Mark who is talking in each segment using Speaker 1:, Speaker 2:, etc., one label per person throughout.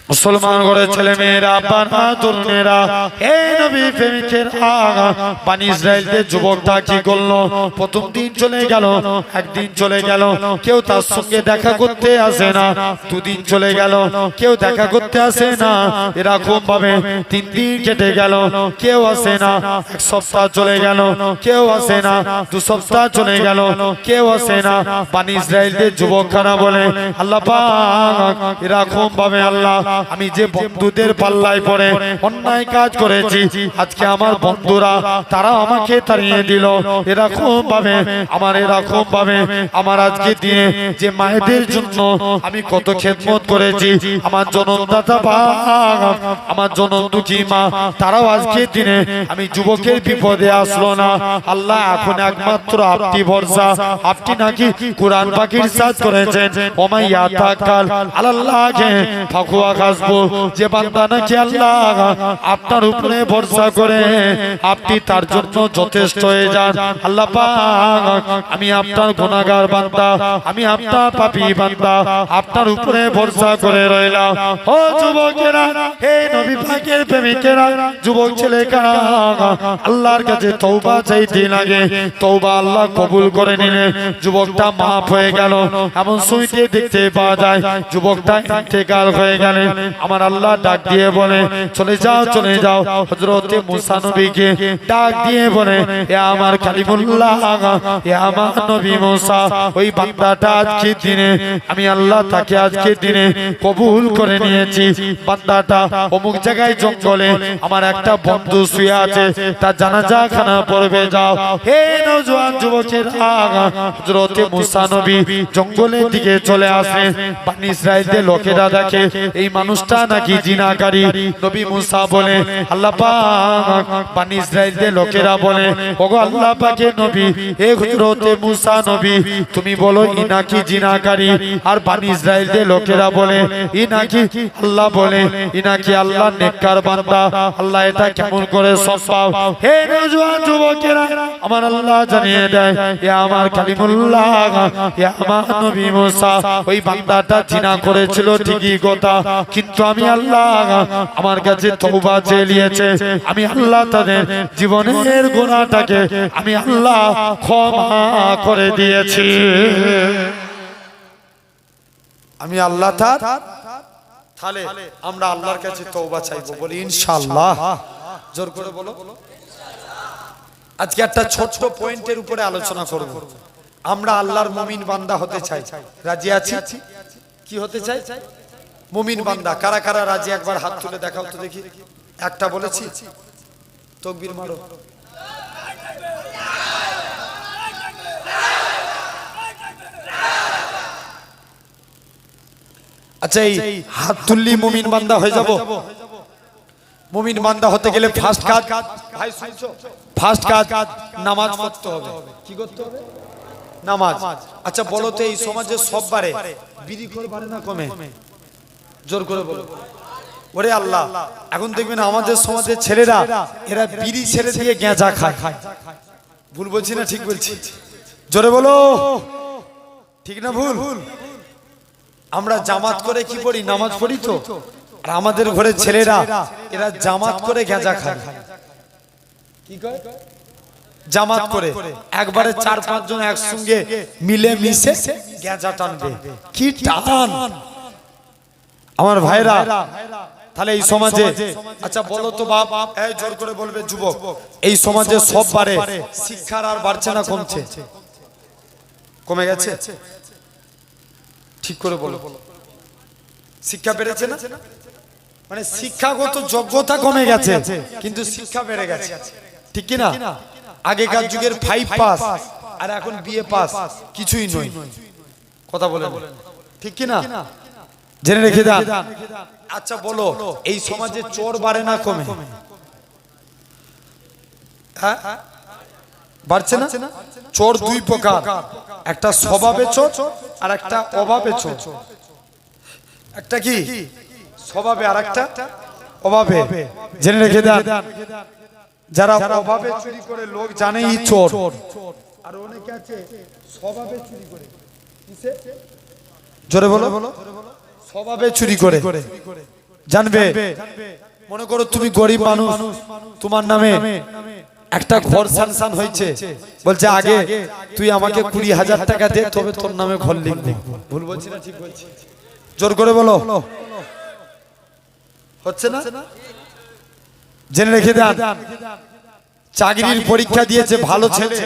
Speaker 1: মুসলমান ঘরে ছেলে মেয়েরা বানা তরুণেরা এই নবী প্রেমিকের বানি ইসরাইলদের যুবকটা কি করলো? প্রথম দিন চলে গেল, একদিন চলে গেল, কেউ তার সঙ্গে দেখা করতে আসে না। দুদিন চলে গেল, কেউ দেখা করতে আসে না। এরকম ভাবে 3 দিন কেটে গেল, কেউ আসে না। 1 সপ্তাহ চলে গেল, কেউ আসে না। 2 সপ্তাহ চলে গেল, কেউ আসে না। বানি ইসরাইলদের যুবকখানা বলে, আল্লাহ পাক এরকম ভাবে আল্লাহ আমি যে বন্ধুদের পাল্লায় পড়ে অন্যায় কাজ করেছি, আজকে আমার বন্ধুরা তারা আমাকে তাড়িয়ে দিল। এরকম ভাবে আমার আজকে দিনে যে মায়েদের জন্য আমি কত খেদমত করেছি, আমার জনমদাতা পাক, আমার জনম দুঃখী মা, তারাও আজকে দিনে আমি যুবকের বিপদে আসলো না। আল্লাহ এখন একমাত্র আপনি ভরসা। আপনি নাকি কুরআন পাকের সাথ করেছেন, ওমাইয়া তাকাল আল্লাহকে ফাকুয়া কাসবু, যে বান্দা নাকি আল্লাহ আপনার উপরে ভরসা করে আপনি তার জন্য যথেষ্ট হয়ে যান। আল্লাহ পাক আমি আপনার গুনাহগার বান্দা, আমি আপনার পাপী বান্দা, আপনার উপরে ভরসা করে রইলাম। ও যুবকেরা, হে নবী পাকের প্রেমিকেরা, যুবক ছেলেরা, আল্লাহর কাছে তওবা চাইতে লাগে। তওবা আল্লাহ কবুল করে নিলে যুবকটা মাফ হয়ে গেল। এমন সুইতে দেখতে পাওয়া যায় যুবকটা ইন্তেকাল হয়ে গেলে আমার আল্লাহ ডাক দিয়ে বলে, চলে যাও চলে যাও। হযরতে মুসা নবীকে ডাক দিয়ে বলে, এ আমার কালিমুল্লাহ, এ আমার নবী মুসা, ওই বান্দাটা আজকে দিনে আমি আল্লাহ তাকে আজকে দিনে কবুল করে নিয়েছি। বান্দাটা অমুক জায়গায় জঙ্গলে আমার একটা বন্ধু শুয়ে আছে, তার জানাজা খানা পড়বে যাও। হে নওজোয়ান যুবকেরা, হযরতে মুসা নবী জঙ্গলের দিকে চলে আসেন। বানি ইসরাইলদের লোকেরা দেখে এই মানুষটা নাকি জিনাকারী। নবী মুসা বলে, আল্লাহ পাক, বানি ইসরাইলদের লোকেরা বলে, ওগো আল্লাহ পাকের নবী, হে হযরতে মুসা নবী, তুমি বলো ই নাকি জিনাকারী। আর বানি ইসরাইলদের লোকেরা বলে, ই নাকি আল্লাহ বলে, ই নাকি আল্লাহর নেককার বান্দা। আল্লাহ এটা কেমন করে সম্ভব? হে নওজোয়ান যুবকেরা, আমার আল্লাহ জানিয়ে দেয়, এ আমার কালিমুল্লাহ, এ আমার নবী মুসা, ওই বান্দাটা জিনা করেছিল ঠিকই কথা, কিন্তু আমি আল্লাহ আমার কাছে তওবা চেয়ে নিয়েছে। আমি আল্লাহ তাদের জীবনের গুনাহটাকে আমি আল্লাহ ক্ষমা করে দিয়েছি। আমি আল্লাহ তাহলে আমরা আল্লাহর কাছে তওবা চাইবো, বলি ইনশাআল্লাহ। জোর করে বলো। আজকে একটা ছোট্ট পয়েন্টের উপরে আলোচনা করব। আমরা আল্লাহর মুমিন বান্দা হতে চাই, রাজি আছি? কি হতে চাই? মুমিন বান্দা। কারা কারা রাজি? একবার হাত তুলে দেখাও তো দেখি। একটা বলেছি, তাকবীর মারো। আচ্ছা, এই হাত তুললি মুমিন বান্দা হয়ে যাব? মুমিন বান্দা হতে গেলে ফার্স্ট কাজ, ভাই শুনছো, ফার্স্ট কাজ নামাজ পড়তে হবে। কি করতে হবে? নামাজ। আচ্ছা বলো তো, এই সমাজে সব বারে বিড়িখোর বাড়ে না কমে? জোর করে বলো। ওরে আল্লাহ, এখন দেখবেন আমাদের সমাজের ছেলেরা এরা বিড়ি ছেড়ে দিয়ে গেঁজা খায়। ভুল বলছি না ঠিক বলছি? জোরে বলো, ঠিক না ভুল? আমরা জামাত করে কি পড়ি? নামাজ পড়ি তো। আর আমাদের ঘরের ছেলেরা এরা জামাত করে গেঁজা খায়। কি করে? জামাত করে একবারে 4-5 জন একসঙ্গে মিলে মিশে গেঁজা টানবে। কি টান আমার ভাইরা! তাহলে এই সমাজে, আচ্ছা বলো তো বাপ, এই জোর করে বলবে যুবক, এই সমাজে সব বারে শিক্ষার আর বাড়ছে না কমছে? কমে গেছে? ঠিক করে বলো। শিক্ষা বেড়েছে না? মানে শিক্ষাগত যোগ্যতা কমে গেছে কিন্তু শিক্ষা বেড়ে গেছে, ঠিক কি না? আগেকার যুগের 5 পাস আর এখন বিএ পাস কিছুই নয়। কথা বলেন, ঠিক কি না? জেনে রেখে দেন। আচ্ছা বলো, এই সমাজে চোর বাড়ে না কমে? হ্যাঁ, বাড়ছে না? চোর 2 প্রকার, একটা স্বভাবে চোর আর একটা অভাবে চোর। একটা কি স্বভাবে আর একটা অভাবে। জেনে রেখে দেন, যারা অভাবে চুরি করে লোক জানেই চোর, আর অনেকে আছে স্বভাবে চুরি করে। কিসে? জোরে বলো। স্বভাবে চুরি করে। জানবে। মনে করো তুমি গরিব মানুষ, তোমার নামে একটা ঘর সানসান হয়েছে, বলছে আগে তুই আমাকে 20,000 টাকা দে, তবে তোর নামে ঘর লিখবো। ভুল বলছি না ঠিক বলছি? জোর করে বলো, হচ্ছে না? জেনে রেখে দেন, চাকরির পরীক্ষা দিয়েছে ভালো ছেলে,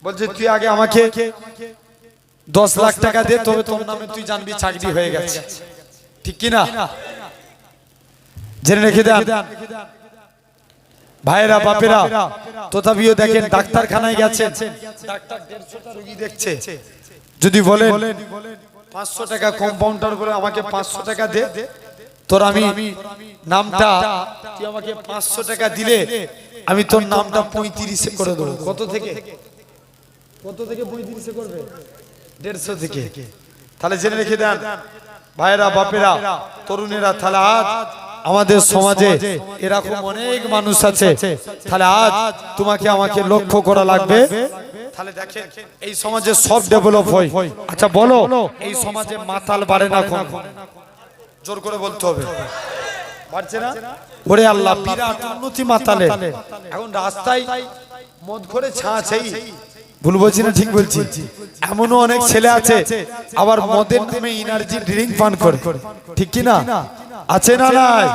Speaker 1: বলছে তুই আগে আমাকে 10 লাখ টাকা দে, তবে তোর নামে তুই জানবি চাকরি হয়ে গেছে। ঠিক কি না? জেনে রেখে দেন ভাইরা বাপেরা। তথাপিও দেখেন ডাক্তারখানায় গেছেন, ডাক্তার 150টা রোগী দেখছে, যদি বলেন 500 টাকা কম্পাউন্ডার করে আমাকে 500 টাকা দে, তোর আমি নামটা, তুই আমাকে 500 টাকা দিলে আমি তোর নামটা 35-এ করে দেবো। কত থেকে 35-এ করবে? 150 থেকে। তাহলে জেনে রেখে দেন ভাইরা বাপেরা, তরুণেরা, তাহলে আজ আমাদের সমাজে এরকম অনেক মানুষ আছে। তাহলে আজ তোমাকে আমাকে লক্ষ্য করা লাগবে। তাহলে দেখেন এই সমাজে সব ডেভেলপ হয়। আচ্ছা বলো, এই সমাজে মাতাল বাড়ে না কোন? জোর করে বলতে হবে, বাড়ছে না? ওরে আল্লাহ, বিরাট উন্নতি মাতালে। এখন রাস্তায় মদ করে ছাঁচেই, ভুল বলছি না ঠিক বলছি? এমনও অনেক ছেলে আছে আবার মদের নামে এনার্জি ড্রিঙ্ক পান করে। ঠিক কি না? আছে না নাই?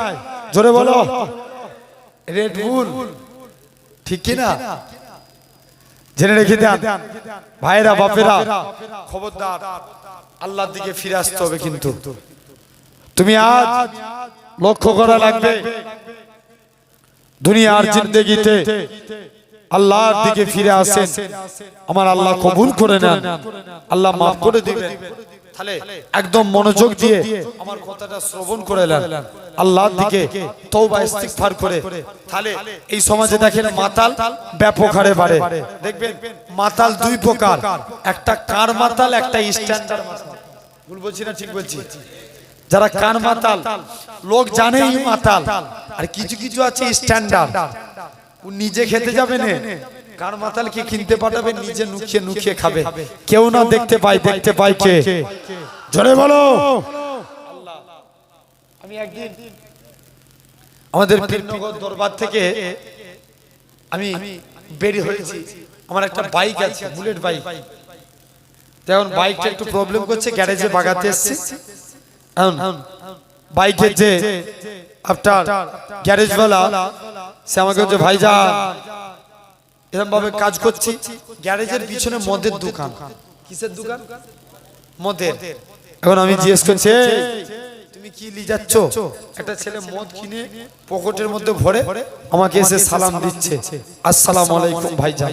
Speaker 1: জোরে বলো, রেড বুল। ঠিক কি না? জেনে রেখে দেন ভাইরা বাপেরা, খবরদার, আল্লাহর দিকে ফিরে আসতে হবে। কিন্তু তুমি আজ লক্ষ্য করা লাগবে, দুনিয়ার জিন্দেগিতে আল্লাহর দিকে ফিরে আসেন, আমার আল্লাহ কবুল করে নেন, আল্লাহ মাফ করে দিবেন। তাহলে একদম মনোযোগ দিয়ে আমার কথাটা শ্রবণ করে নেন, আল্লাহর দিকে তওবা ইস্তিগফার করে। তাহলে এই সমাজে দেখেন মাতাল ব্যাপক হারে বাড়ে। দেখবেন মাতাল দুই প্রকার, একটা কার মাতাল, একটা স্ট্যান্ডার্ড মাতাল। ভুল বলছি না ঠিক বলছি? যারা কান মাতাল, লোক জানেই মাতাল, আর কিছু কিছু আছে স্ট্যান্ডার্ড, ও নিজে খেতে যাবে না, কার মাতাল কি কিনতে পাঠাবে, নিজে নুখিয়ে নুখিয়ে খাবে, কেউ না দেখতে পায়। দেখতে পায় কে? জোরে বলো। আমি একদিন আমাদের পীরনগর দরবার থেকে আমি বেরি হয়েছি, আমার একটা বাইক আছে, বুলেট বাইক। তখন বাইকটা একটু প্রবলেম করছে, গ্যারেজে বাগাতে এসেছি। বাইকের যে আপনার গ্যারেজওয়ালা, সে আমাকে বলছে ভাইজান এরকম ভাবে কাজ করছি, গ্যারেজের পিছনে মদের দোকান। কিসের দোকান? মদের। এখন আমি জিজ্ঞেস করছি তুমি কি নিয়ে যাচ্ছ? একটা ছেলে মদ কিনে পকেটের মধ্যে ভরে আমাকে এসে সালাম দিচ্ছে, আসসালামু আলাইকুম ভাইজান।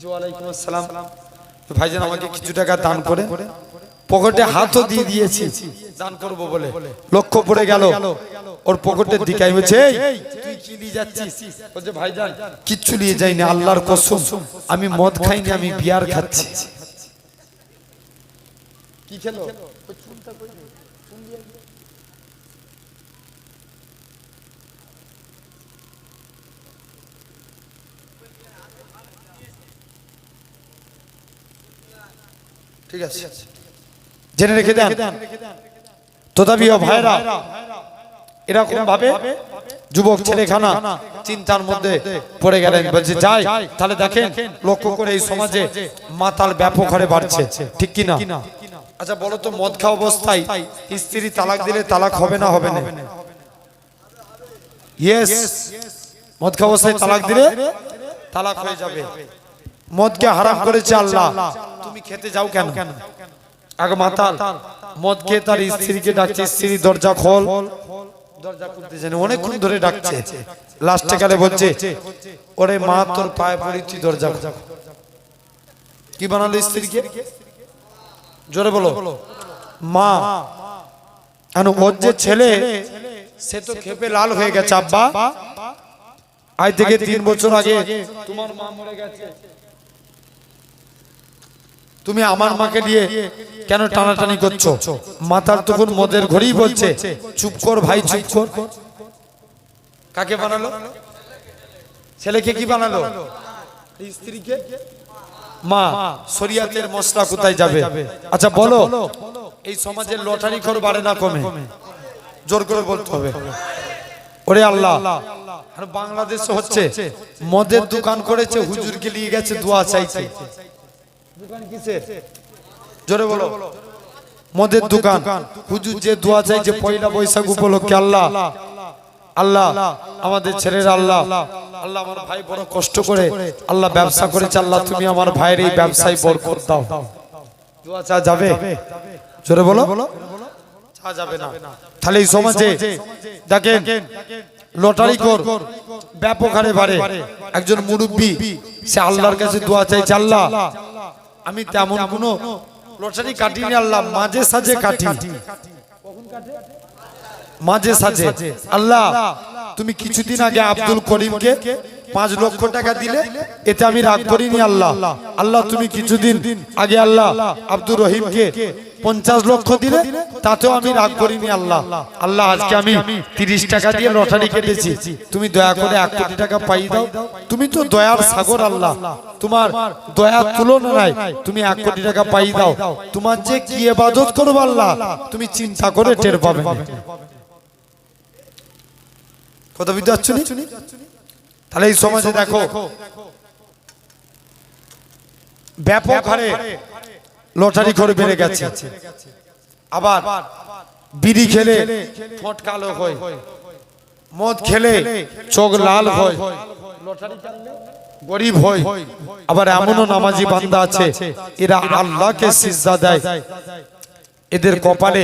Speaker 1: ওয়ালাইকুম আসসালাম। ভাইজান আমাকে কিছু টাকা দান করে, পকেটে হাতও দিয়ে দিয়েছি দান করব বলে, লক্ষ্য পড়ে গেল ওর পকেটের দিকে। আমি বলছি তুই কি নিয়ে যাচ্ছিস? বলছে ভাইজান কিচ্ছু নিয়ে যাইনি, আল্লাহর কসম আমি মদ খাইনি, আমি বিয়ার খাচ্ছি। কি খেলো? ঠিক আছে, জেনে রেখে দেন। তথাপিও ভাইরা এরকম ভাবে যুবক ছেলেখানা চিন্তার মধ্যে পড়ে গেলেন, বলছে যাই। তাহলে দেখেন লক্ষ্য করে এই সমাজে মাতাল ব্যাপক হারে বাড়ছে। ঠিক কি না? আচ্ছা বলো তো, মদ খাওয়া অবস্থায় স্ত্রী তালাক দিলে তালাক হবে না হবে না? ইয়েস, মদ খাওয়া অবস্থায় তালাক দিলে তালাক হয়ে যাবে। মদকে হারাম করেছে আল্লাহ, তুমি খেতে যাও কেন? আগে মাতাল মদ খেয়ে তার স্ত্রীকে ডাকছে, স্ত্রী দরজা খোল, দরজা খুলতে জানে, অনেকক্ষণ ধরে ডাকছে, লাস্টে কালে বলছে ওরে মা তোর পায়ে পড়ি, তুই দরজা খোল। কি বানালো স্ত্রীকে? জোরে বলো, মা। ওর যে ছেলে সে তো খেপে লাল হয়ে গেছে, আব্বা আজ থেকে 3 বছর আগে তোমার মা মরে গেছে, তুমি আমার মাকে নিয়ে কেন টানাটানি করছো? মাতার তখন মদের ঘরেই বলছে চুপ কর ভাই, চুপ কর। কাকে বানালো? ছেলেকে কি বানালো? স্ত্রীকে মা। শরিয়াতের মশলা কোথায় যাবে? আচ্ছা বলো, এই সমাজের লটারি খোর বাড়ে না কমে? জোর করে বলতে হবে। ওরে আল্লাহ, আর বাংলাদেশে হচ্ছে মদের দোকান করেছে, হুজুরকে নিয়ে গেছে দোয়া চাইছে। দোকান কিসের? জোরে বলো। মদের দোকান, হুজুর যে দোয়া চাইছে পয়লা বৈশাখ উপলক্ষে। আল্লাহ আল্লাহ আমাদের ছেলেরা, আল্লাহ আল্লাহ আমার ভাই বড় কষ্ট করে আল্লাহ ব্যবসা করেছে, আল্লাহ তুমি আমার ভাইয়ের এই ব্যবসায় বরকত দাও। দোয়া চা যাবে? জোরে বলো। চা যাবে না। তাহলে এই সমাজে দেখেন লটারি কর ব্যাপক হারে বাড়ে। একজন মুরব্বী সে আল্লাহর কাছে দোয়া চাইছে, আল্লাহ আমি তেমন কোনো লটারি কাটিনি, আল্লাহ মাঝে সাঝে কাটি। মাঝে সাঝে আল্লাহ তুমি কিছুদিন আগে আব্দুল করিমকে 5 লক্ষ টাকা দিলে, এতে আমি রাগ করিনি আল্লাহ। আল্লাহ তুমি কিছুদিন আগে আল্লাহ আব্দুর রহিমকে 50 লক্ষ দিলে, তাতেও আমি রাগ করিনি আল্লাহ। আল্লাহ আজকে আমি 30 টাকা দিয়ে লটারি কেটেছি, তুমি দয়া করে 1 কোটি টাকা পাই দাও। তুমি তো দয়ার সাগর আল্লাহ, তোমার দয়ার তুলনা নাই। তুমি 1 কোটি টাকা পাই দাও, তোমার যে কি ইবাদত করব আল্লাহ তুমি চিন্তা করে টের পাবে। কথা বুঝতে পারছো? তাহলে এই সমাজে দেখো ব্যাপক হারে লটারি করে বেড়ে গেছে। আবার বিড়ি খেলে ঠোঁট কালো হয়, মদ খেলে চোখ লাল হয়, লটারি খেললে গরিব হয়। আবার এমনও নামাজি বান্দা আছে এরা আল্লাহকে সিজদা দেয়, এদের কপালে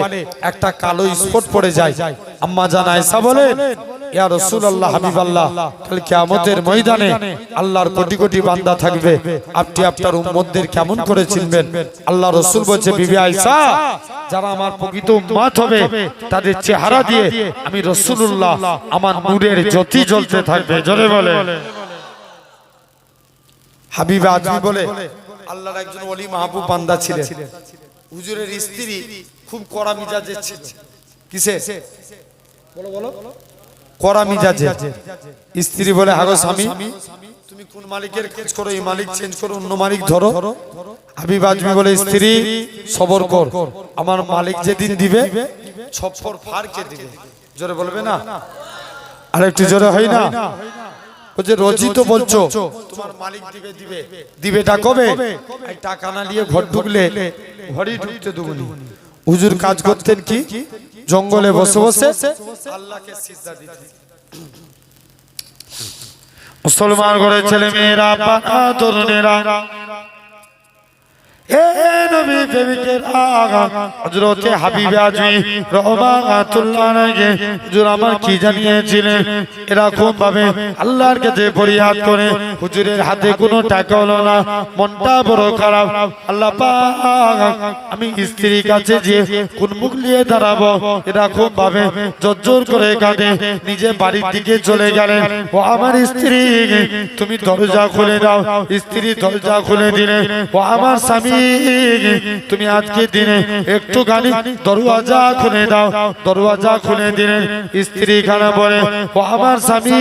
Speaker 1: একটা কালো স্পট পড়ে যায়। আম্মা জান আয়েশা বলেন, ইয়া রাসূলুল্লাহ হাবিবাল্লাহ, কাল কিয়ামতের ময়দানে আল্লাহর কোটি কোটি বান্দা থাকবে, আপনি আপনার উম্মতদের কেমন করে চিনবেন? আল্লাহ রাসূল বলেছে, বিবি আয়েশা, যারা আমার প্রকৃত উম্মত হবে তাদের চেহারা দিয়ে আমি রাসূলুল্লাহ আমার নূরের জ্যোতি জ্বলতে থাকবে। জোরে বলে। হাবিব আজমি বলে, আল্লাহর একজন ওলি মাহবুব বান্দা ছিলেন। হুজুরের স্ত্রী খুব কড়া মিজাজের ছিল। কিসে? বলো বলো। কড়া মিজাজে। স্ত্রী বলে, হাগো স্বামী তুমি কোন মালিকের কাজ করো, এই মালিক চেঞ্জ করো, অন্য মালিক ধরো। হাবিব আজমি বলে, স্ত্রী সবর কর, আমার মালিক যেদিন দিবে ছপ্পর ফাড়কে দিবে। জোরে বলবে না? আর একটু জোরে হয় না? বলছে রোজই তো বলছো তোমার মালিক দিবে দিবে, দিবেটা কবে? এই টাকা না নিয়ে ঘর ঢুকলে ঘরই ঢুকতে দেবো না। হুজুর কাজ করতেন কি? জঙ্গলে বসে বসে আল্লাহকে সিজদা দিতেন। মুসলমান ঘরের ছেলে মেয়েরা, তরুণেরা, এ নবী প্রেমিকেরা, হযরত হাবিব আজমি রাহমাতুল্লাহ আলাইহি হুজুর আমার কি জানিয়েছিলেন, এরকম ভাবে আল্লাহর কাছে ফরিয়াদ করে হুজুরের হাতে কোনো টাকা হলো না, মনটা বড় খারাপ। আল্লাহ পাক আমি স্ত্রীর কাছে যে কোন মুখ নিয়ে দাঁড়াবো, এরকম ভাবে জোর করে কাঁদে নিজে বাড়ির দিকে চলে গেলেন। ও আমার স্ত্রী, তুমি দরজা খুলে দাও। স্ত্রী দরজা খুলে দিলে, ও আমার স্বামী, তুমি আজকে দিনে একটুখানি দরওয়াজা খুলে দাও। দরওয়াজা খুলে দিলেন। স্ত্রী খানা বলে, ও আমার স্বামী,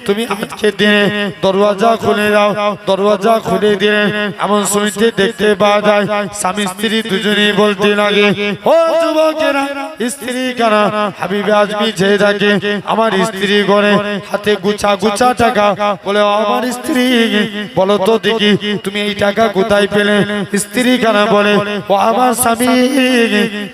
Speaker 1: তুমি আজকে দিনে দরওয়াজা খুলে দাও। দরওয়াজা খুলে দিলেন। এমন শুনতে দেখতে পাওয়া যায় স্বামী স্ত্রী দুজনেই বলতে লাগে, ও যুবকেরা, স্ত্রী খানা হাবিব আজমি চেয়ে থাকে আমার স্ত্রী ঘরে হাতে গুছা গুছা টাকা। বলে, ও আমার স্ত্রী, বলো তো দেখি তুমি এই টাকা কোথায় পেলে? স্ত্রী কানা বলে, ও আমার স্বামী,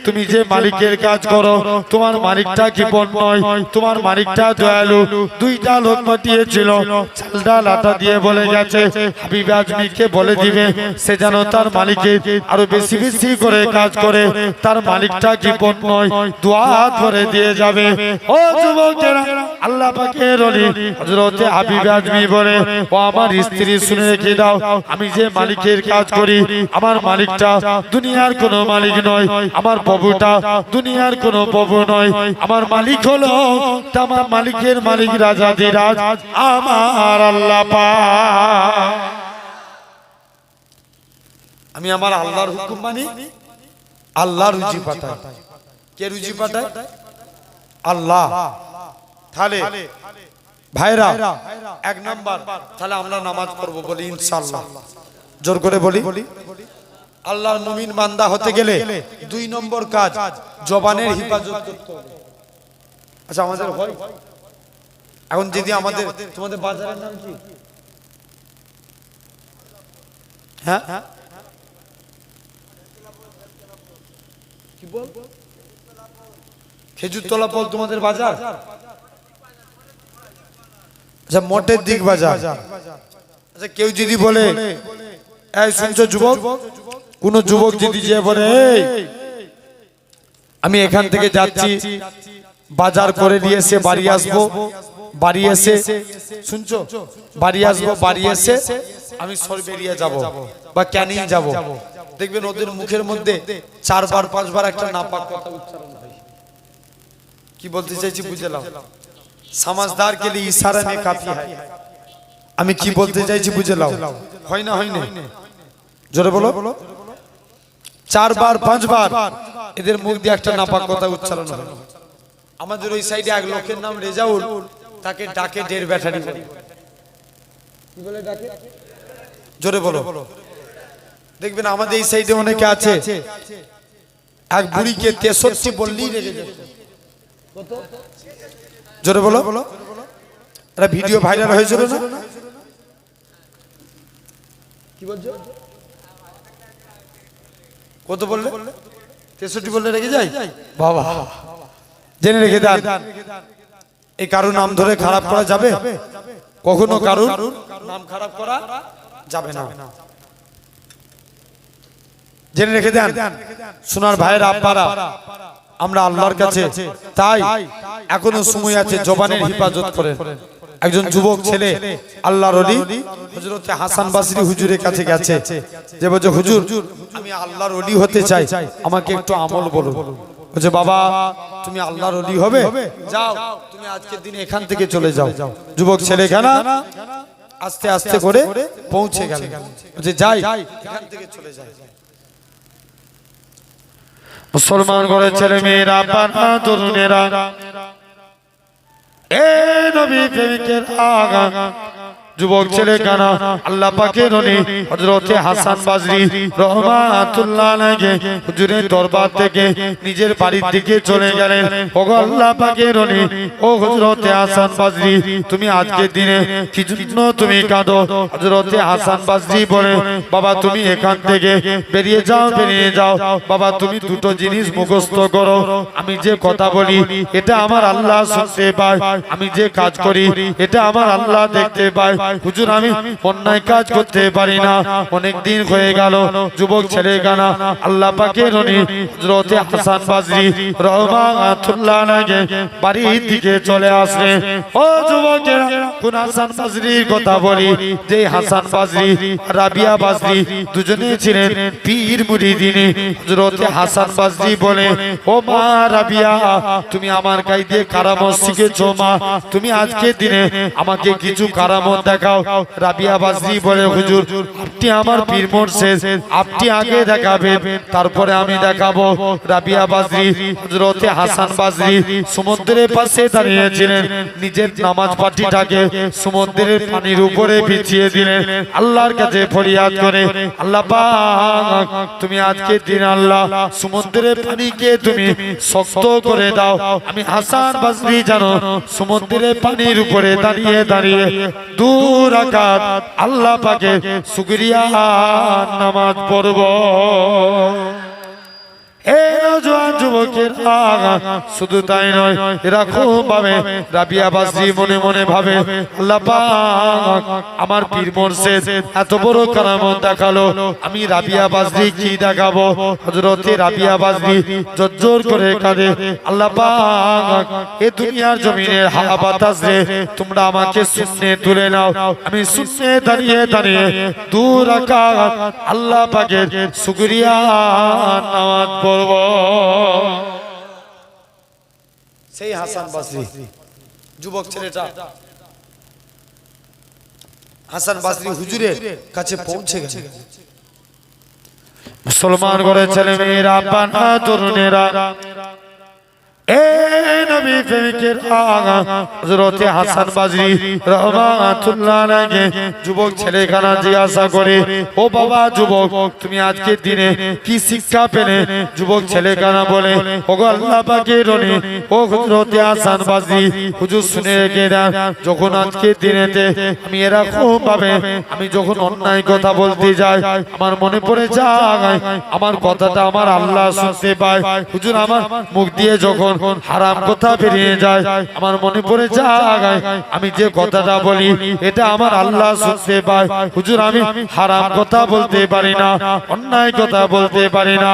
Speaker 1: তুমি যে মালিকের কাজ করো তোমার মালিকটা কি বন নয়? তোমার মালিকটা দয়ালু। 2টা লোক পাঠিয়েছিল, চাল ডাল আটা দিয়ে বলে গেছে হাবিব আজমিকে বলে দিবে সে যেন তার মালিকের আরো বেশি বেশি করে কাজ করে। তার মালিকটা কি বন নয়? দোয়া করে দিয়ে যাবে। ও যুবকেরা, আল্লাহ পাকের ওলি হযরত হাবিব আজমি বলে, ও আমার স্ত্রী শুনে রেখে দাও, আমি যে মালিকের কাজ করি আমার মালিকটা দুনিয়ার কোনো মালিক নয়, আমার প্রভুটা দুনিয়ার কোনো প্রভু নয়। আমার মালিক হলো তামাম মালিকের মালিক, রাজাধিরাজ আমার আল্লাহ পাক। আমি আমার আল্লাহর হুকুম মানি, আল্লাহ রুজি পাঠায়। কে রুজি পাঠায়? আল্লাহ। তাহলে ভাইরা 1 নাম্বার, তাহলে আমরা নামাজ পড়বো বলি ইনশাআল্লাহ। জোর করে বলি। আল্লাহর মুমিন বান্দা হতে গেলে 2 নম্বর কাজ জবানের হিফাজত করতে হবে। আচ্ছা আমাদের হয় এখন যদি আমাদের তোমাদের বাজারের নাম কি হ্যাঁ কি বল খেজুরতলা বল তোমাদের বাজার আচ্ছা মোটের দিক বাজার আচ্ছা কেউ যদি বলে এই শুনছো যুবক কোন যুবক যদি যে বলে আমি এখান থেকে যাচ্ছি বাজার করে নিয়ে এসে বাড়ি আসবো বাড়ি এসে শুনছো বাড়ি আসবো বাড়ি এসে আমি সর বেরিয়ে যাব বা ক্যানিং যাব দেখবেন ওদের মুখের মধ্যে 4 বার 5 বার একটা নাপাক কথা উচ্চারণ হয় কি বলতে চাইছি বুঝলাম समझदार के लिए इशारा में काफी है আমি কি বলতে চাইছি বুঝে নাও হয় না জোরে বলো 4 বার 5 বার এদের মুখ দিয়ে একটা নাপাক কথা উচ্চারণ হয় আমাদের ওই সাইডে এক লোকের নাম রেজাউল তাকে ডাকে ডের ব্যাটারি কি বলে ডাকে জোরে বলো দেখবেন আমাদের এই সাইডে অনেকে আছে এক বুড়িকে 63 বললেই রেগে যায় কত জোরে বলো এটা ভিডিও ভাইরাল হয়েছিল না কি বলছো কত বললে 63 বললে রেগে যায় বাবা জেনে রেখে দেন এই কারো নাম ধরে খারাপ করা যাবে কখনো কারো নাম খারাপ করা যাবে না জেনে রেখে দেন সোনার ভাইয়ের আব্বারা আমরা আল্লাহর কাছে তাই এখনো সময় আছে জবানের হিফাজত করেন একজন যুবক ছেলে আল্লাহর ওলি হযরত হাসান বসরি হুজুরের কাছে গেছে যে বলে হুজুর আমি আল্লাহর ওলি হতে চাই আমাকে একটু আমল বলুন বলে বাবা তুমি আল্লাহর ওলি হবে যাও তুমি আজকের দিনে এখান থেকে চলে যাও যুবক ছেলে খানা আস্তে আস্তে করে পৌঁছে গেল বলে যাই এখান থেকে চলে যাই মুসলমান করে ছেলে মেয়েরা বাবা তরুণেরা এ নবী প্রেমিকের আগা যুবক ছেলে কানা আল্লাহ পাকের ওলি হযরত হাসান বসরি রাহমাতুল্লাহ আলাইহি হুজুরের দরবার থেকে নিজের বাড়ির দিকে চলে গেলেন ওগো আল্লাহ পাকের ওলি ও হযরত হাসান বসরি তুমি আজকের দিনে কি জন্য তুমি কাঁদো হযরত হাসান বসরি বলে বাবা তুমি এখান থেকে বেরিয়ে যাও বাবা তুমি দুটো জিনিস মুখস্থ করো আমি যে কথা বলি এটা আমার আল্লাহ শুনতে পায় আমি যে কাজ করি এটা আমার আল্লাহ দেখতে পায় হুজুর আমি অন্যায় কাজ করতে পারি না অনেক দিন হয়ে গেল যুবক ছেলে গানা আল্লাহ পাকের ওলি হযরত হাসান বসরি রাহমাতুল্লাহ আলাইহি বাড়ির দিকে চলে আসে ও যুবকেরা কোন হাসান বসরির কথা বলি যে হাসান বসরি রাবিয়া বসরি দুজনে ছিলেন পীর মুরিদিনী হযরত হাসান বসরি বলে ও মা রাবিয়া তুমি আমার কাছে কারামত শিখেছো মা তুমি আজকের দিনে আমাকে কিছু কারামত দেখাও রাবিয়া বসরি বলে হুজুর আপনি আমার পীর মুর্শিদ আপনি আগে দেখাবেন তারপরে আমি দেখাবো রাবিয়া বসরি হযরত হাসান বসরি সমুদ্রের পাশে দাঁড়িয়ে ছিলেন নিজের নামাজ পাটিটাকে সমুদ্রের পানির উপরে বিছিয়ে দিলেন আল্লাহর কাছে ফরিয়াদ করে আল্লাহ পাক তুমি আজকে দিন আল্লাহ সমুদ্রের পানিকে তুমি শক্ত করে দাও আমি হাসান বসরি জানো সমুদ্রের পানির উপরে দাঁড়িয়ে দাঁড়িয়ে 2 রাকাত আল্লাহ পাকের শুকরিয়া নামাজ পড়ব যুবকের আগা শুধু তাই নয় এরা খুব ভাবে রাবিয়া বসরি মনে মনে ভাবে আল্লাহ পাক আমার পীর মুর্শিদ এত বড় কারামত দেখালো আমি রাবিয়া বসরি কি দেখাবো হযরত রাবিয়া বসরি জোর করে কাঁদে আল্লাহ পাক এই দুনিয়ার জমিনের হাওয়া বাতাস রে তোমরা আমাকে শূন্যে তুলে নাও আমি শূন্যে দাঁড়িয়ে দাঁড়িয়ে 2 রাকাত আল্লাহ পাকের শুকরিয়া নামাজ পড়ব সেই হাসান বসরি যুবক ছেলেটা হাসান বসরি হুজুরের কাছে পৌঁছে গেছে মুসলমান ঘরের ছেলে মেয়েরা বানা তরুণেরা এ নবী প্রেমিকের হযরত হাসান বাজরি রাহমাতুল্লাহ আলাইহি যুবক ছেলেখানা জিজ্ঞাসা করে, ও বাবা যুবক, তুমি আজকের দিনে কি শিক্ষা পেলে? যুবক ছেলেখানা বলে, ওগো আল্লাহ পাকের রানী, ও হযরত হাসান বাজরি, হুজুর শুনে রেখে দেন, যখন আজকের দিনেতে আমি এরকম ভাবে আমি যখন অন্যায় কথা বলতে যাই, আমার মনে পড়ে যায় আমার কথাটা আমার আল্লাহ শুনতে পায়। হুজুর আমার মুখ দিয়ে যখন হারাম কথা বেরিয়ে যায়, আমার মনে পড়ে যায় আমি যে কথাটা বলি এটা আমার আল্লাহ শুনতে পায়। হুজুর আমি হারাম কথা বলতে পারি না, অন্যায় কথা বলতে পারি না।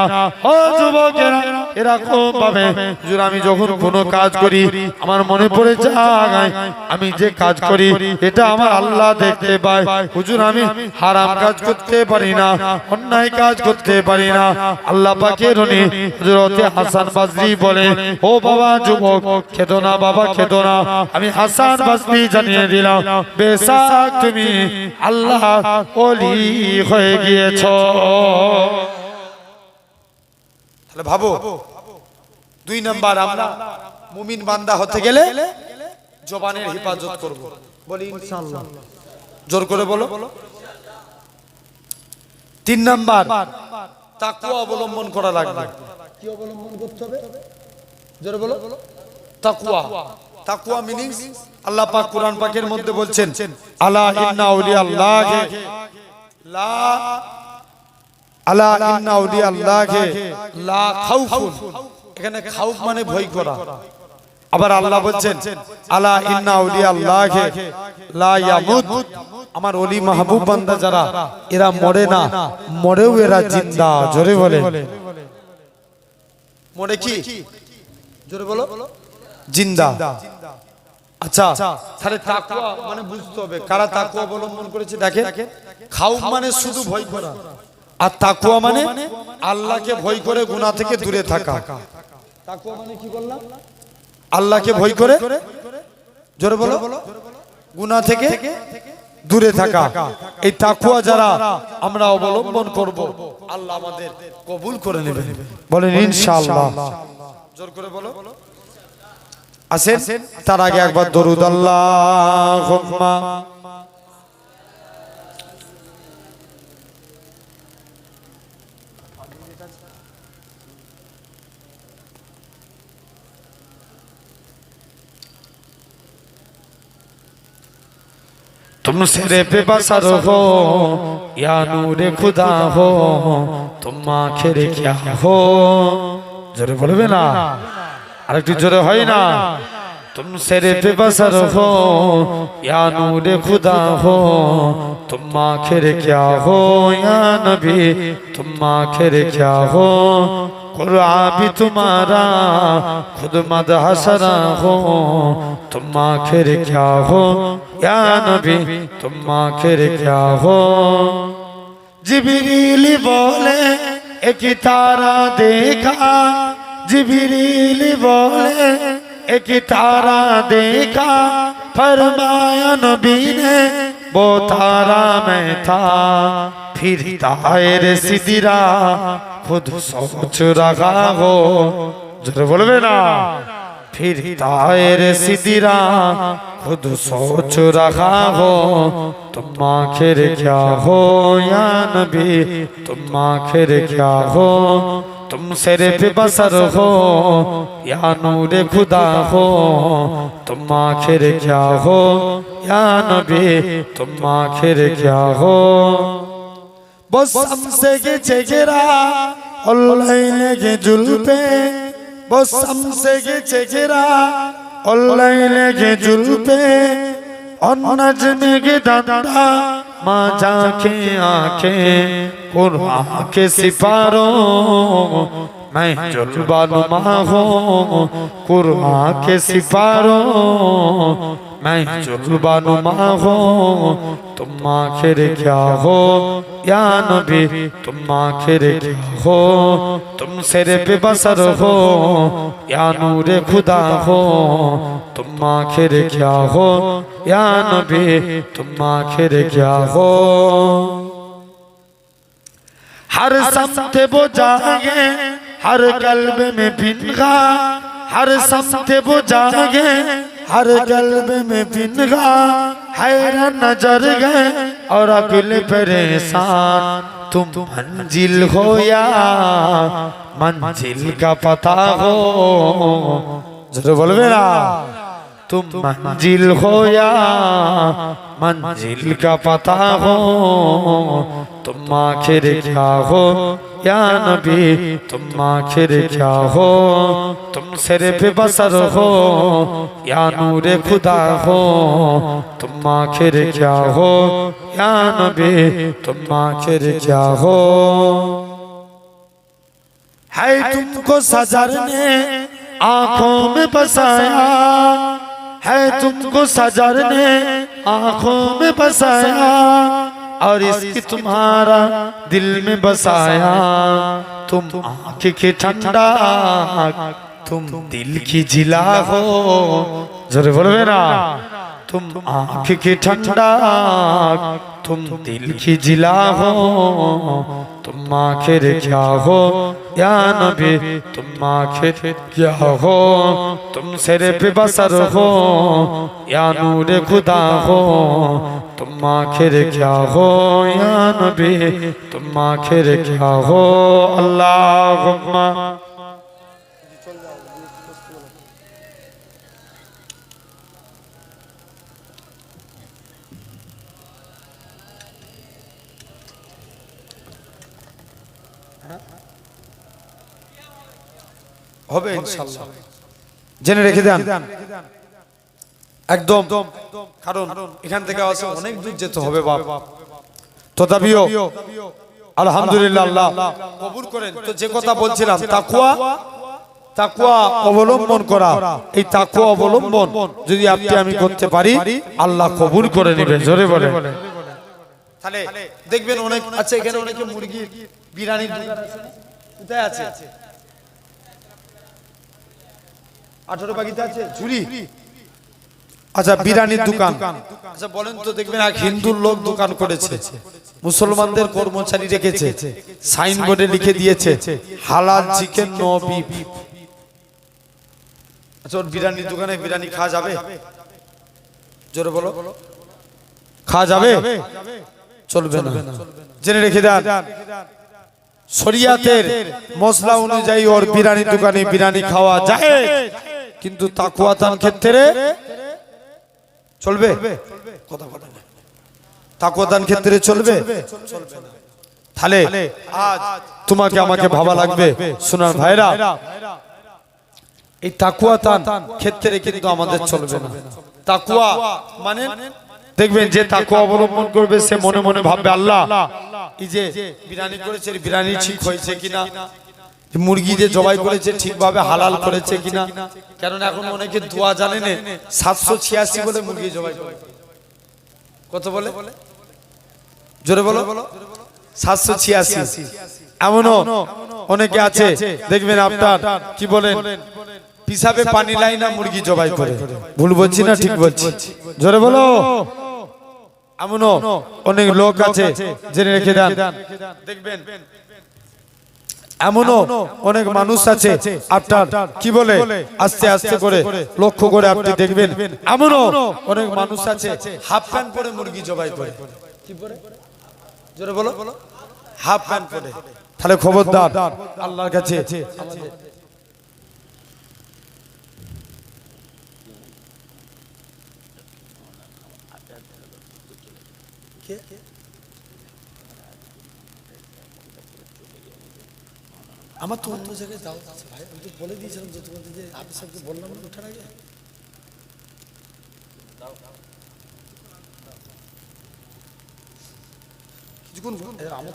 Speaker 1: ও যুবকেরা, এরকম ভাবে হুজুর আমি যখন কোনো কাজ করি আমার মনে পড়ে যায় আমি যে কাজ করি এটা আমার আল্লাহ দেখতে পায়। হুজুর আমি হারাম কাজ করতে পারি না, অন্যায় কাজ করতে পারি না। আল্লাহ পাকের রানী হযরত হাসান বাজরি বলে, ও বাবা যুবক, খেদো না বাবা, খেদো না। আমি হাসান বাজরি জানিয়ে দিলাম, বেশক তুমি আল্লাহ ওলি হয়ে গিয়েছো। তাহলে ভাবো, 2 নাম্বার আমরা মুমিন বান্দা হতে গেলে জবানের হেফাজত করব। বলি ইনশাআল্লাহ, জোর করে বলো। 3 নাম্বার তাকওয়া অবলম্বন করা লাগবে। কি অবলম্বন করতে হবে? জোরে বলো। তাকওয়া। তাকওয়া মিনিংস আল্লাহ পাক কুরআন পাকের মধ্যে বলছেন, আলা ইন্না আউলিয়াল্লাহি লা আলা ইন্না আউলিয়াল্লাহি লা খাউফুন। এখানে খাউফ মানে ভয় করা। আবার আল্লাহ বলছেন, আলা ইন্না আউলিয়াল্লাহি লা ইয়ামুত। আমার ওলি মাহবুব বান্দা যারা, এরা মরে না, মরেও এরা জিন্দা। জোরে বলে। মরে কি? জোরে বলো। জিন্দা। আচ্ছা, তাহলে তাকওয়া মানে বুঝতে হবে কারা তাকওয়া অবলম্বন করেছে। দেখেন, খাউফ মানে শুধু ভয় করা, আর তাকওয়া মানে আল্লাহকে ভয় করে গুনাহ থেকে দূরে থাকা। তাকওয়া মানে কি বললাম? আল্লাহকে ভয় করে, জোরে বলো, গুনাহ থেকে দূরে থাকা। এই তাকওয়া যারা আমরা অবলম্বন করব, আল্লাহ আমাদের কবুল করে নেবেন। বলেন ইনশাআল্লাহ। জোর করে বলো। আসেন, তার আগে একবার দরুদ আল্লাহুম্মা तुम सिरे पे बसर हो या नूरे खुदा हो, तुम आखिर क्या हो। जोरे बोलबे ना, আরেকটু জোরে হয় না? तुम सिरे पे बसर हो या नूरे खुदा हो, तुम आखिर क्या हो या नबी, तुम आखिर क्या हो। कुरान भी तुम्हारा खुद मदहसरा हो, तुम आखिर क्या हो या नबी, तुम आखिर क्या हो। जिब्रील बोले एक तारा देखा, जिब्रील बोले एक तारा देखा, फरमाया नबी ने वो तारा मैं था, फिर तारे सिदरा खुद सोच रहा हो। जरा बोलबे ना, फिर तारे सिदरा खुद सोच रहा हो, तुम आखिर क्या हो या नबी, तुम आखिर क्या हो। तुम सिरे पे बसर हो या नूरे खुदा हो, तुम आखिर क्या हो या नबी, तुम आखिर क्या हो। बस हमसे गेছে ঘেরা অল্লাই লেগে জুলপে, বস हमसे गेছে ঘেরা অল্লাই লেগে জুলপে, অন্নাজনে গে দাদা মা জাকে আঁখে कुरान के सिपारों मैं जुल्बानुमा हूँ, कुरान के सिपारों मैं जुल्बानुमा हूँ। तुम आखिर क्या हो या नबी, तुम आखिर क्या हो। तुम सिर पे बसर हो या नूरे खुदा हो, तुम आखिर क्या हो या नबी, तुम आखिर क्या हो। हर समते वो जागे, हर कल्ब में भिनगा, हर समते वो जागे हर कल्ब में पिनगा हैरान नजर गए और अकुल परेशान तुम मंजिल हो या मंजिल का पता हो जरूर बोलबे ना तुम मंजिल हो या मंजिल का पता हो तुम आखिर क्या हो या नबी तुम आखिर क्या हो तुम सिर पे बसर हो या नूरे खुदा हो तुम आखिर क्या हो या नबी तुम आखिर क्या हो है तुमको सजर ने आंखों में बसाया है तुमको सजर ने आंखों में बसाया और इसकी तुम्हारा दिल में बसाया तुम आँख की ठंडा तुम दिल की जिला हो जरूर बोलबे ना तुम आँख की ठंडा तुम दिल की जिला हो तुम आखिर क्या हो या नबी तुम आखिर क्या हो तुम सिर पे बसर हो या नूर खुदा हो तुम आखिर क्या हो या नबी तुम आखिर क्या हो अल्लाहुम्मा হবে ইনশাআল্লাহ জেনে রেখে দেন একদম কারণ এখান থেকে আসলে অনেক দূর যেতে হবে বাপ তথাপিও আলহামদুলিল্লাহ আল্লাহ কবুল করেন তো যে কথা বলছিলাম তাকওয়া অবলম্বন করা এই তাকওয়া অবলম্বন যদি আপনি আমি করতে পারি আল্লাহ কবুল করে নেবেন জোরে বলে তাহলে দেখবেন অনেক আচ্ছা এখানে অনেকে মুরগি বিরিয়ানির দোকান আছে কোথায় আছে 18 বাগিতে আছে ঝুরি আচ্ছা বিরিয়ানির দোকান আচ্ছা বলেন তো দেখবেন এক হিন্দু লোক দোকান করেছে মুসলমানদের কর্মচারী রেখেছে সাইনবোর্ডে লিখে দিয়েছে হালাল চিকেন নো বিফ আচ্ছা ওর বিরিয়ানির দোকানে বিরিয়ানি খাওয়া যাবে জোরে বলো খাওয়া যাবে চলবে না জেনে রেখে দেন শরিয়াতের মশলা অনুযায়ী ওর বিরিয়ানির দোকানে বিরিয়ানি খাওয়া যায় কিন্তু তাকওয়াতান ক্ষেত্রে চলবে কথা বলে তাকওয়াতান ক্ষেত্রে চলবে তাহলে আজ তোমাকে আমাকে ভাবা লাগবে সোনার ভাইরা এই তাকওয়াতান ক্ষেত্রে কিন্তু আমাদের চলবে না তাকওয়া মানে দেখবেন যে তাকওয়া অবলম্বন করবে সে মনে মনে ভাববে আল্লাহ এই যে বিরিয়ানি করেছে বিরিয়ানি ঠিক হয়েছে কিনা মুরগি যে জবাই করেছে ঠিকভাবে হালাল করেছে কিনা কারণ এখন অনেকে দোয়া জানে না 786 বলে মুরগি জবাই করে কত বলে জোরে বলো 786 এমনও অনেকে আছে দেখবেন আপনার কি বলেন পিসাবে পানি লাই না মুরগি জবাই করে ভুল বলছি না ঠিক বলছি জোরে বলো এমনও অনেক লোক আছে জেনে রেখে দেন দেখবেন এমনও অনেক মানুষ আছে আপনার কি বলে আস্তে আস্তে করে লক্ষ্য করে আপনি দেখবেন এমনও অনেক মানুষ আছে হাফ প্যান্ট পরে মুরগি জবাই করে কি পরে জোরে বলো হাফ প্যান্ট পরে তাহলে খবরদার আল্লাহর কাছে আমার তো অন্য জায়গায় যাও ভাই আমি তো বলে দিয়েছিলাম যে তোমাদের যে আপনি সবকে বললাম না ওঠার আগে কিছুক্ষণ আমার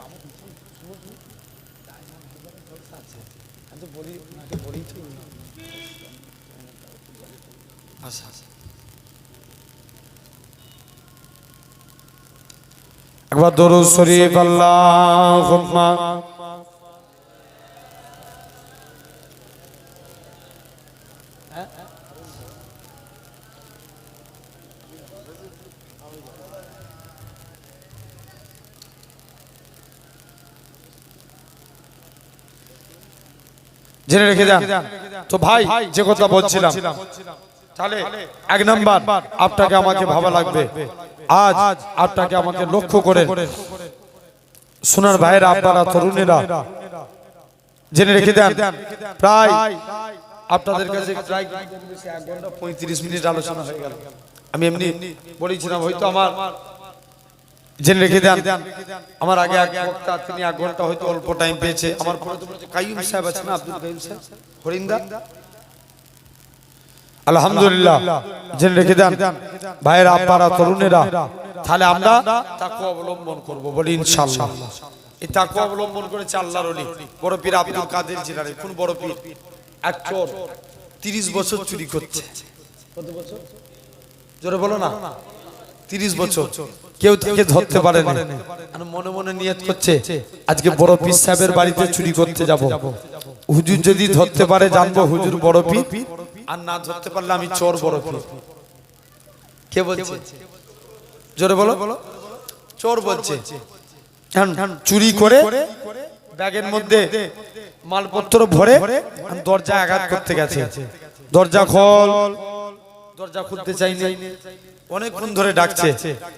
Speaker 1: আমি তো বলি ওনাকে বলি তো আচ্ছা একবার দরুদ শরীফ আল্লাহুম্মা জেনে রেখে যান তো ভাই যে কথা বলছিলাম, তাহলে এক নাম্বার আপনাকে আমাকে ভাবা লাগবে, আজ আপনাকে আমাকে লক্ষ্য করে সোনার ভাইয়েরা, আপনারা তরুণেরা জেনে রেখে দেন, প্রায় আপনাদের কাছে প্রায় 1 ঘন্টা 35 মিনিট আলোচনা হয়ে গেল। আমি এমনি বলেছিলাম হয়তো আমার, জেনে রেখে দেন, আমার আগে এক বক্তা তিনি 1 ঘন্টা হয়তো অল্প টাইম পেয়েছে। আমার পরে তো বলেছে কাইয়ুম সাহেব আছেন, আব্দুল কাইয়ুম সাহেব, হরিন্দা, আলহামদুলিল্লাহ জেনে রেখে দেন ভাইয়েরা, আপনারা তরুণেরা, তাহলে আমরা তাকওয়া অবলম্বন করব বলি ইনশাআল্লাহ। এই তাকওয়া অবলম্বন করেছে আল্লাহর ওলি বড় পীর আব্দুল কাদের জিলানী। কোন বড় পীর? এক চোর 30 বছর চুরি করছে। কত বছর? জোরে বলো না। 30 বছর কেউ তাকে ধরতে পারে না। আর মনে মনে নিয়ত করছে আজকে বড় পীর সাহেবের বাড়িতে চুরি করতে যাব, হুজুর যদি ধরতে পারে জানবো হুজুর বড় পীর, আর না ধরতে পারলে আমি চোর বড় পীর। কে বলছে? জোরে বলো। চোর বলছে। চুরি করে ব্যাগের মধ্যে মালপত্র ভরে দরজা আঘাত করতে গেছে। দরজা খোল, দরজা খুলতে চাইনি, অনেকক্ষণ ধরে ডাকছে,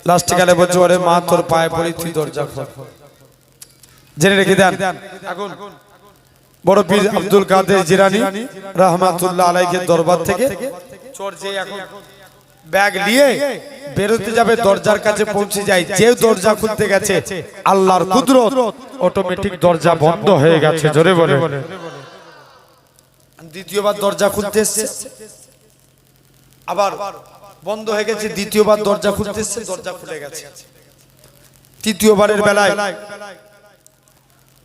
Speaker 1: লাস্টে গেলে বলছে ওরে মা তোর পায়ে পড়ি, তুই দরজা খোল। জেনে রেখে দেন এখন বড় পীর আব্দুল কাদের জিলানী রাহমাতুল্লাহ আলাইহির দরবার থেকে চোর যে এখন ব্যাগ নিয়ে বেরোতে যাবে, দরজার কাছে পৌঁছে যায়, যে দরজা খুলতে গেছে আল্লাহর কুদরত, অটোমেটিক দরজা বন্ধ হয়ে গেছে। জোরে বলে। দ্বিতীয়বার দরজা খুলতে এসেছে, আবার বন্ধ হয়ে গেছে, দ্বিতীয়বার দরজা খুলতে এসেছে, দরজা খুলে গেছে। তৃতীয়বারের বেলায়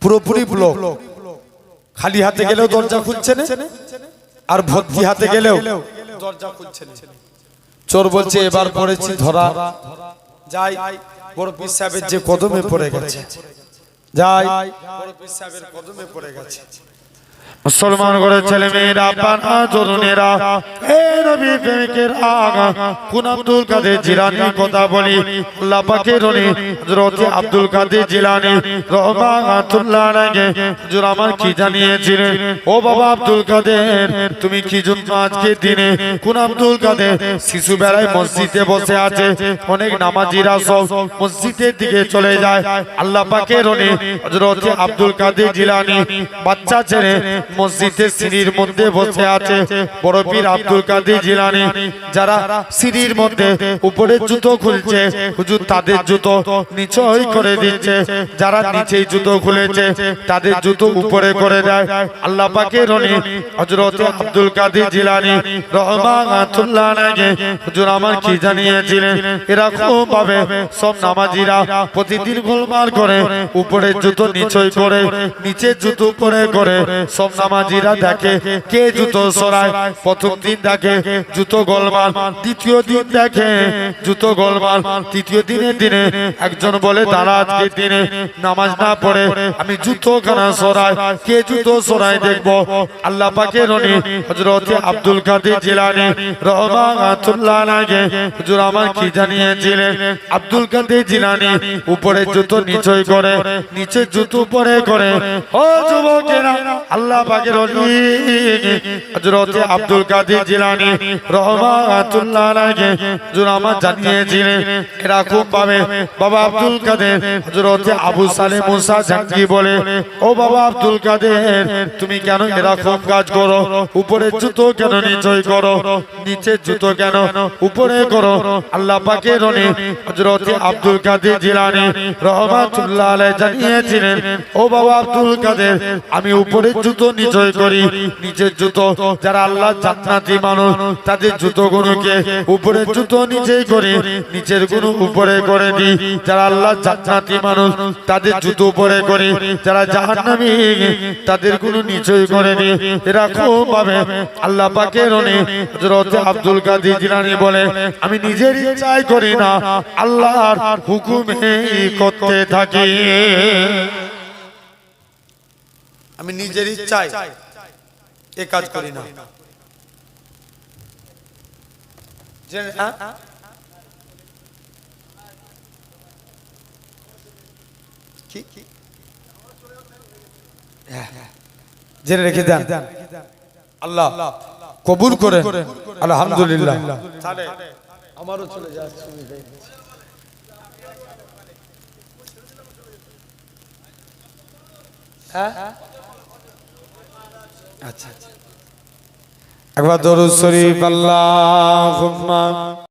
Speaker 1: পুরোপুরি ব্লক, খালি হাতে গেলেও দরজা খুলছে না, আর ভর্তি হাতে গেলেও দরজা খুলছে না। চোর বলছে এবার পড়েছি ধরা, যাই বড় পীর সাহেবের যে কদমে পড়ে গেছে, যাই বড় পীর সাহেবের কদমে পড়ে গেছে। মুসলমান করে ছেলে মেয়েরা, পানা তরুণেরা, হে নবী প্রেমিকের আগা, কোন আব্দুল কাদের জিলানীর কথা বলি। আল্লাহ পাকের ওলি হযরত আব্দুল কাদের জিলানী রাহমাতুল্লাহ আলাইহি হুজুর আমার কি জানিয়েছিলেন, ও বাবা আব্দুল কাদের, তুমি কি জন্য আজকের দিনে, কোন আব্দুল কাদের শিশু বেলায় মসজিদে বসে আছে, অনেক নামাজিরা সব মসজিদের দিকে চলে যায়, আল্লাহ পাকের ওলি হযরত আব্দুল কাদের জিলানী বাচ্চা ছেড়ে মসজিদের সিঁড়ির মধ্যে বসে আছে। বড় পীর আব্দুল কাদের জিলানী যারা সিঁড়ির মধ্যে উপরে জুতো খুলছে, হুজুর তাদের জুতো নিচেই করে দিচ্ছে, যারা নিচেই জুতো খুলেছে তাদের জুতো উপরে করে দেয়। আল্লাহ পাকের ওলি হযরত আব্দুল কাদের জিলানী রাহমাতুল্লাহ আলাইহি হুজুর আমার কি জানিয়েছিলেন, এরকম ভাবে সব নামাজিরা প্রতিদিন গোলমাল করে, উপরে জুতো নিচেই করে, নিচে জুতো উপরে করে, সব নামাজিরা দেখে কে জুতো সরায়। প্রথম দিন দেখে জুতো গোলমাল, দ্বিতীয় দিন দেখে জুতো গোলমাল, তৃতীয় দিনে একজন বলে দাঁড়া আজকের দিনে নামাজ না পড়ে আমি জুতো খানা সরাই, কে জুতো সরাই দেখবো। আল্লাহ পাকের ওলি হযরত আব্দুল কাদের জিলানী রাহমাতুল্লাহ আলাইহি হুজুর আমার কি জানিয়েছিলেন, আব্দুল কাদের জিলানী উপরে জুতো নিচেই করে, নিচে জুতো উপরে করে। ও যুবকেরা, আল্লাহ পাকের ওলি হযরত আব্দুল কাদের জিলানী রাহমাতুল্লাহ আলাইহি হুজুর আমার জানিয়েছিলেন, এরকম ভাবে বাবা আব্দুল কাদের হযরত আবু সালেহ মুসা জাঙ্গি বলে, ও বাবা আব্দুল কাদের, তুমি কেন এরকম কাজ করো, উপরে জুতো কেন নিচেই করো, নিচে জুতো কেন উপরে করো। আল্লাহ পাকের ওলি হযরত আব্দুল কাদের জিলানী রাহমাতুল্লাহ আলাইহি জানিয়েছিলেন, ও বাবা আব্দুল কাদের, আমি উপরে জুতো নিচেই করি, নিচের জুতো যারা আল্লাহ জান্নাতি মানুষ তাদের জুতো গুলোকে উপরে জুতো নিচেই করি, নিচের গুলো উপরে করে দিই, যারা আল্লাহ জান্নাতি মানুষ তাদের জুতো উপরে করি, যারা জাহান্নামী তাদের গুলো নিচেই করে দিই। এরকম ভাবে আল্লাহ পাকের ওলি হযরত আব্দুল কাদের জিলানী বলে, আমি নিজের ইচ্ছায় করি না, আল্লাহর হুকুমে করতে থাকি। আমি নিজের ইচ্ছায় এ কাজ করি না। জেনে রেখে দেন আল্লাহ কবুল করে আলহামদুলিল্লাহ।
Speaker 2: আমারও চলে যাচ্ছে। হ্যাঁ
Speaker 1: আচ্ছা একবার দরুদ শরীফ আল্লাহুম্মা